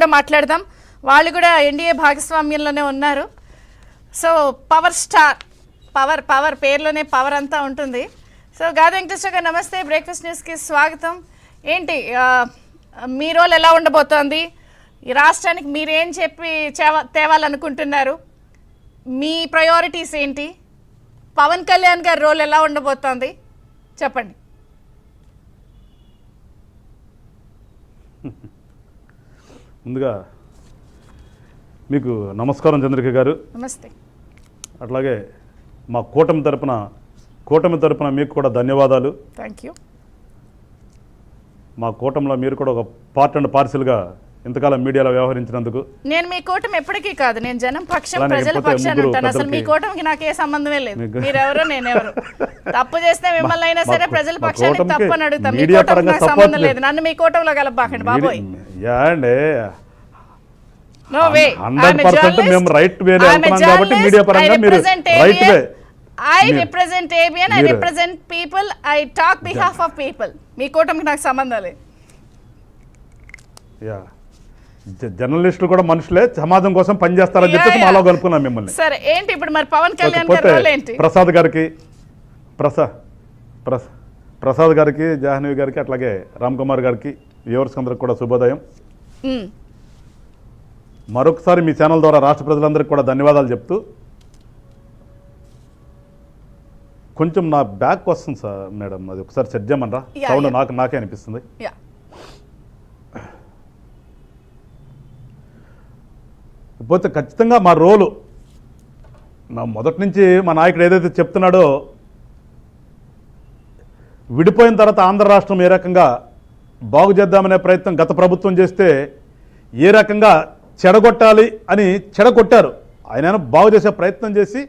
కూడా మాట్లాడదాం. వాళ్ళు కూడా ఎన్డీఏ భాగస్వామ్యంలోనే ఉన్నారు. So power star, power power పేర్లోనే పవర్ అంతా ఉంటుంది. సో గాది వెంకటేశ్వర గారు నమస్తే, బ్రేక్ఫాస్ట్ న్యూస్కి స్వాగతం. ఏంటి మీ రోల్ ఎలా ఉండబోతోంది? ఈ రాష్ట్రానికి మీరేం చెప్పి తేవాలనుకుంటున్నారు? మీ ప్రయారిటీస్ ఏంటి? పవన్ కళ్యాణ్ గారి రోల్ ఎలా ఉండబోతోంది చెప్పండి. ముందుగా మీకు నమస్కారం చంద్రిక గారు. నమస్తే. అట్లాగే మా కూటమి తరపున మీకు కూడా ధన్యవాదాలు. Thank you. మా కూటమిలో మీరు కూడా ఒక పార్ట్ అండ్ పార్సిల్గా ఇంతకాలం మీడియాలో వ్యవహరించినందుకు. నేను మీ కూటమి ఎప్పటికీ కాదు, నేను జనం పక్షం ప్రజల పక్షాన్ని ఉంటాను. అసలు మీ కూటమికి నాకు ఏ సంబంధమే లేదు. మీరెవరో నేనెవరు. తప్పు చేస్తే మిమ్మల్ని అయినా సరే ప్రజల పక్షానికి తప్పు అని అడుగుతాం. మీ కూటమికి నాకు సంబంధం లేదు. నన్ను మీ కూటమిలో కలపబాకండి బాబోయ్. No way. 100% మేము రైట్ వేలో వెళ్తున్నాం కాబట్టి మీడియా పరంగా మీరు right way. I represent ABN, I represent people, I talk behalf of people. మీ కూటమికి నాకు సంబంధం లేదు. జర్నలిస్టులు కూడా మనుషులే, సమాజం కోసం పనిచేస్తారని చెప్పేసి మాలో కలుపుకున్నాం మిమ్మల్ని. సరే ఏంటి ఇప్పుడు మరి పవన్ కళ్యాణ్ గారి రోల్ ఏంటి? ప్రసాద్ గారికి జాహ్నవి గారికి అట్లాగే రామ్ కుమార్ గారికి వ్యూవర్స్ అందరికి కూడా శుభోదయం. మరొకసారి మీ ఛానల్ ద్వారా రాష్ట్ర ప్రజలందరికీ కూడా ధన్యవాదాలు చెప్తూ, కొంచెం నా బ్యాక్ వస్తుంది సార్ మేడం, అది ఒకసారి సెట్ చేయమనరా? సౌండ్ నాకే అనిపిస్తుంది. పోతే ఖచ్చితంగా మా రోలు నా మొదటి నుంచి మా నాయకుడు ఏదైతే చెప్తున్నాడో, విడిపోయిన తర్వాత ఆంధ్ర రాష్ట్రం ఏ రకంగా బాగు చేద్దామనే ప్రయత్నం గత ప్రభుత్వం చేస్తే ఏ రకంగా చెడగొట్టాలి అని చెడగొట్టారు, ఆయన బాగు చేసే ప్రయత్నం చేసి